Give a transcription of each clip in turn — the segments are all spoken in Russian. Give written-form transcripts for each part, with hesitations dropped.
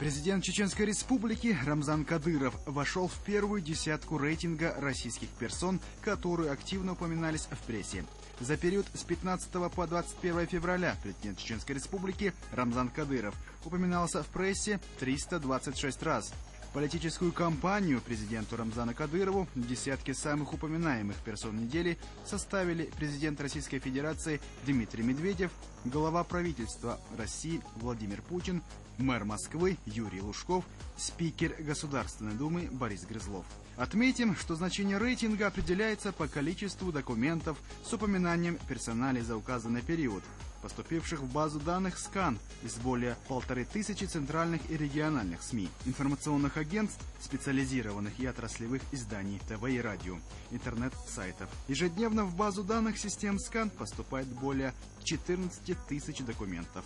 Президент Чеченской Республики Рамзан Кадыров вошел в первую десятку рейтинга российских персон, которые активно упоминались в прессе. За период с 15 по 21 февраля президент Чеченской Республики Рамзан Кадыров упоминался в прессе 326 раз. Политическую кампанию президенту Рамзану Кадырову в десятке самых упоминаемых персон недели составили президент Российской Федерации Дмитрий Медведев, глава правительства России Владимир Путин, мэр Москвы Юрий Лужков, спикер Государственной Думы Борис Грызлов. Отметим, что значение рейтинга определяется по количеству документов с упоминанием персоналей за указанный период, поступивших в базу данных СКАН из более 1500 центральных и региональных СМИ, информационных агентств, специализированных и отраслевых изданий ТВ и радио, интернет-сайтов. Ежедневно в базу данных систем СКАН поступает более 14 тысяч документов.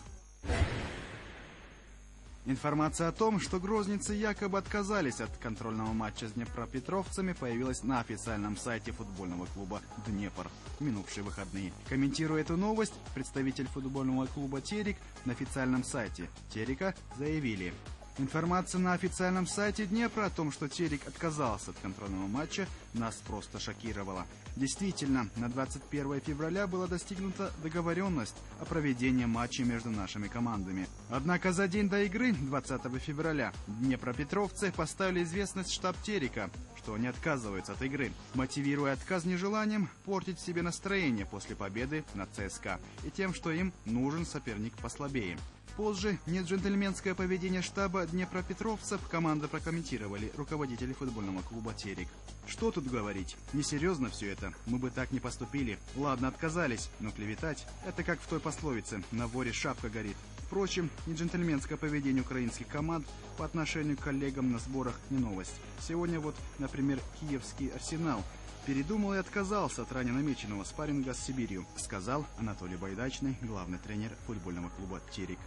Информация о том, что грозницы якобы отказались от контрольного матча с днепропетровцами, появилась на официальном сайте футбольного клуба «Днепр» в минувшие выходные. Комментируя эту новость, представитель футбольного клуба «Терек» на официальном сайте «Терека» заявили: информация на официальном сайте Днепра о том, что Терек отказался от контрольного матча, нас просто шокировала. Действительно, на 21 февраля была достигнута договоренность о проведении матча между нашими командами. Однако за день до игры, 20 февраля, днепропетровцы поставили известность в штаб Терека, что они отказываются от игры, мотивируя отказ нежеланием портить себе настроение после победы над ЦСКА и тем, что им нужен соперник послабее. Позже неджентльменское поведение штаба днепропетровцев команды прокомментировали руководители футбольного клуба «Терек». Что тут говорить? Несерьезно все это. Мы бы так не поступили. Ладно, отказались, но клеветать — это как в той пословице «на воре шапка горит». Впрочем, неджентльменское поведение украинских команд по отношению к коллегам на сборах не новость. Сегодня вот, например, киевский «Арсенал» передумал и отказался от ранее намеченного спарринга с Сибирью, сказал Анатолий Байдачный, главный тренер футбольного клуба «Терек».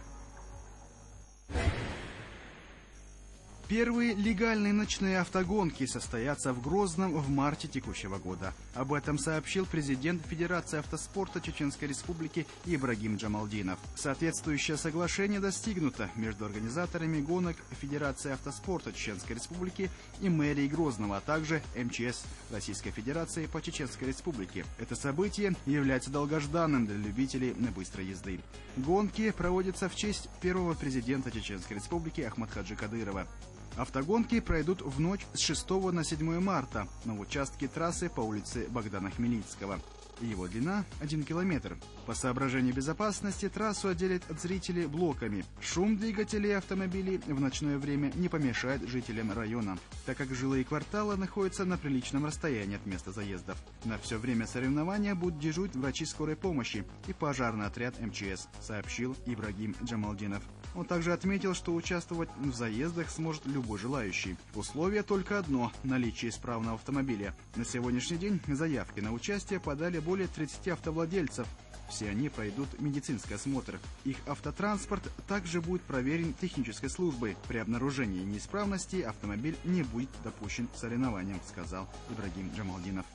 Первые легальные ночные автогонки состоятся в Грозном в марте текущего года. Об этом сообщил президент Федерации автоспорта Чеченской Республики Ибрагим Джамалдинов. Соответствующее соглашение достигнуто между организаторами гонок Федерации автоспорта Чеченской Республики и мэрией Грозного, а также МЧС Российской Федерации по Чеченской Республике. Это событие является долгожданным для любителей быстрой езды. Гонки проводятся в честь первого президента Чеченской Республики Ахмадхаджи Кадырова. Автогонки пройдут в ночь с 6 на 7 марта на участке трассы по улице Богдана Хмельницкого. Его длина 1 километр. По соображению безопасности трассу отделят от зрителей блоками. Шум двигателей автомобилей в ночное время не помешает жителям района, так как жилые кварталы находятся на приличном расстоянии от места заездов. На все время соревнования будут дежурить врачи скорой помощи и пожарный отряд МЧС, сообщил Ибрагим Джамалдинов. Он также отметил, что участвовать в заездах сможет любой желающий. Условие только одно – наличие исправного автомобиля. На сегодняшний день заявки на участие подали более 30 автовладельцев. Все они пройдут медицинский осмотр. Их автотранспорт также будет проверен технической службой. При обнаружении неисправности автомобиль не будет допущен к соревнованиям, сказал Ибрагим Джамалдинов.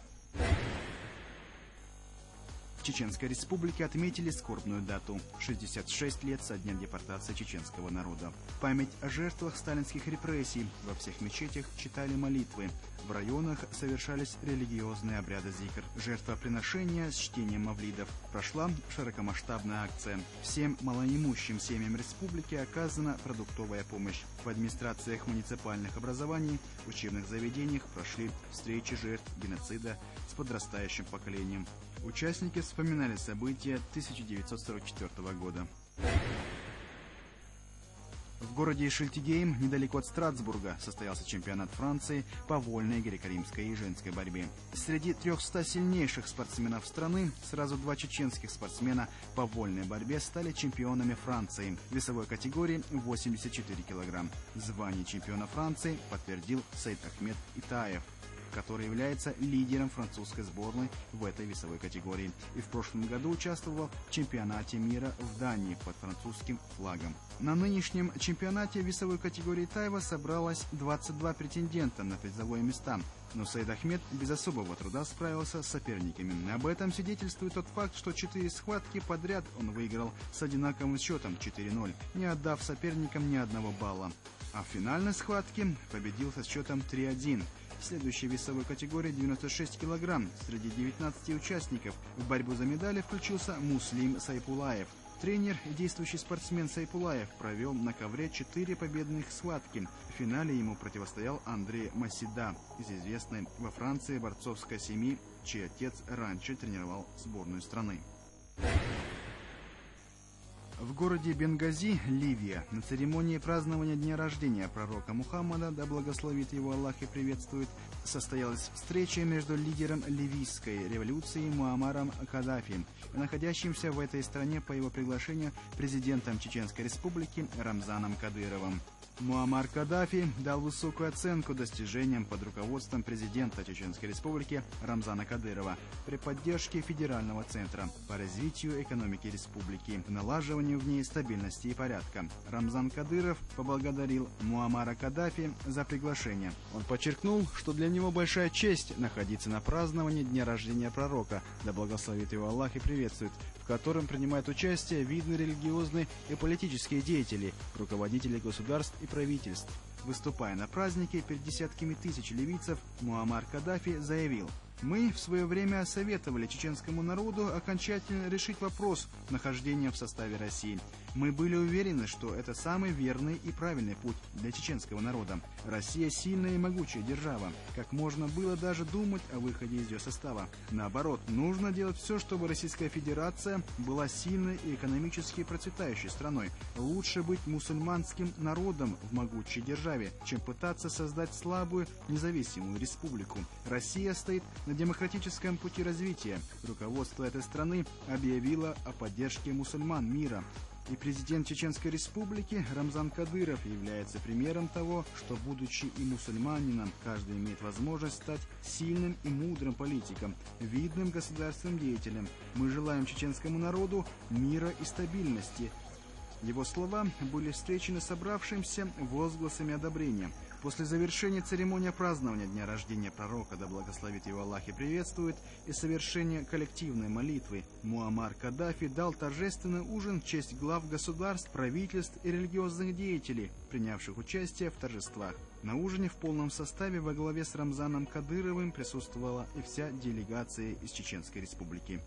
В Чеченской Республике отметили скорбную дату – 66 лет со дня депортации чеченского народа. В память о жертвах сталинских репрессий во всех мечетях читали молитвы. В районах совершались религиозные обряды зикр. Жертвоприношения с чтением мавлидов. Прошла широкомасштабная акция. Всем малоимущим семьям республики оказана продуктовая помощь. В администрациях муниципальных образований, учебных заведениях прошли встречи жертв геноцида с подрастающим поколением. Участники вспоминали события 1944 года. В городе Шильтигейм, недалеко от Страсбурга, состоялся чемпионат Франции по вольной греко-римской и женской борьбе. Среди 300 сильнейших спортсменов страны сразу 2 чеченских спортсмена по вольной борьбе стали чемпионами Франции в весовой категории 84 килограмм. Звание чемпиона Франции подтвердил Сейд Ахмед Итаев. который является лидером французской сборной в этой весовой категории и в прошлом году участвовал в чемпионате мира в Дании под французским флагом. На нынешнем чемпионате в весовой категории Тайва собралось 22 претендента на призовые места, но Саид Ахмед без особого труда справился с соперниками. Об этом свидетельствует тот факт, что 4 схватки подряд он выиграл с одинаковым счетом 4-0, не отдав соперникам ни одного балла. А в финальной схватке победил со счетом 3-1. В следующей весовой категории 96 кг среди 19 участников в борьбу за медали включился Муслим Сайпулаев. Тренер и действующий спортсмен Сайпулаев провел на ковре 4 победных схватки. В финале ему противостоял Андрей Масида из известной во Франции борцовской семьи, чей отец раньше тренировал сборную страны. В городе Бенгази, Ливия, на церемонии празднования дня рождения пророка Мухаммада, да благословит его Аллах и приветствует, состоялась встреча между лидером ливийской революции Муаммаром Каддафи и находящимся в этой стране по его приглашению президентом Чеченской Республики Рамзаном Кадыровым. Муаммар Каддафи дал высокую оценку достижениям под руководством президента Чеченской Республики Рамзана Кадырова при поддержке Федерального центра по развитию экономики республики и налаживанию в ней стабильности и порядка. Рамзан Кадыров поблагодарил Муаммара Каддафи за приглашение. Он подчеркнул, что для него большая честь находиться на праздновании дня рождения пророка, да благословит его Аллах и приветствует, в котором принимают участие видные религиозные и политические деятели, руководители государств и правительств. Выступая на празднике перед десятками тысяч ливийцев, Муаммар Каддафи заявил: «Мы в свое время советовали чеченскому народу окончательно решить вопрос нахождения в составе России. Мы были уверены, что это самый верный и правильный путь для чеченского народа. Россия сильная и могучая держава. Как можно было даже думать о выходе из ее состава? Наоборот, нужно делать все, чтобы Российская Федерация была сильной и экономически процветающей страной. Лучше быть мусульманским народом в могучей державе, чем пытаться создать слабую независимую республику. Россия стоит на демократическом пути развития. Руководство этой страны объявило о поддержке мусульман мира». И президент Чеченской Республики Рамзан Кадыров является примером того, что, будучи и мусульманином, каждый имеет возможность стать сильным и мудрым политиком, видным государственным деятелем. Мы желаем чеченскому народу мира и стабильности. Его слова были встречены собравшимся возгласами одобрения. После завершения церемонии празднования дня рождения пророка, да благословит его Аллах и приветствует, и совершения коллективной молитвы, Муаммар Каддафи дал торжественный ужин в честь глав государств, правительств и религиозных деятелей, принявших участие в торжествах. На ужине в полном составе во главе с Рамзаном Кадыровым присутствовала и вся делегация из Чеченской Республики.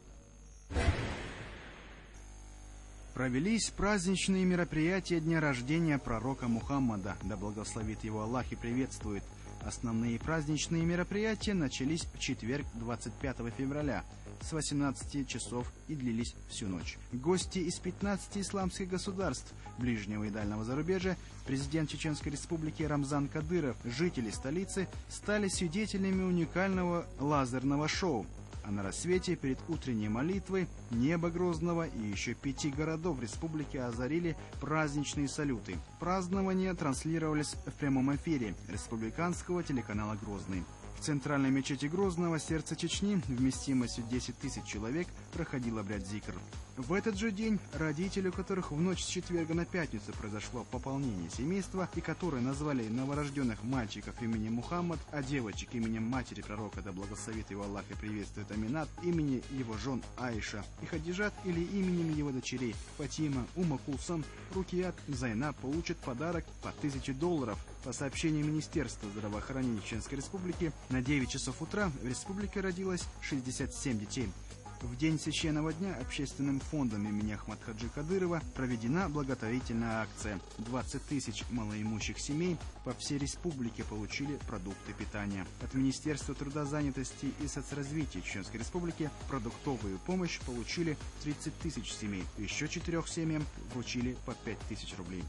Провелись праздничные мероприятия дня рождения пророка Мухаммада, да благословит его Аллах и приветствует. Основные праздничные мероприятия начались в четверг, 25 февраля, с 18 часов и длились всю ночь. Гости из 15 исламских государств ближнего и дальнего зарубежья, президент Чеченской Республики Рамзан Кадыров, жители столицы стали свидетелями уникального лазерного шоу. А на рассвете, перед утренней молитвой, небо Грозного и еще 5 городов республики озарили праздничные салюты. Празднования транслировались в прямом эфире республиканского телеканала «Грозный». В центральной мечети Грозного, сердце Чечни, вместимостью 10 тысяч человек, проходил обряд зикр. В этот же день родители, у которых в ночь с четверга на пятницу произошло пополнение семейства и которые назвали новорожденных мальчиков именем Мухаммад, а девочек именем матери пророка, да благословит его Аллах и приветствует Аминат, имени его жен Аиша и Хадижат или именем его дочерей Фатима, Ума Кулсам, Рукият и Зайнаб, получат подарок по $1000. По сообщению Министерства здравоохранения Чеченской Республики, на 9 часов утра в республике родилось 67 детей. В день священного дня общественным фондом имени Ахмад Хаджи Кадырова проведена благотворительная акция. 20 тысяч малоимущих семей по всей республике получили продукты питания. От Министерства труда, занятости и соцразвития Чеченской Республики продуктовую помощь получили 30 тысяч семей. Еще 4 семьям вручили по 5000 рублей.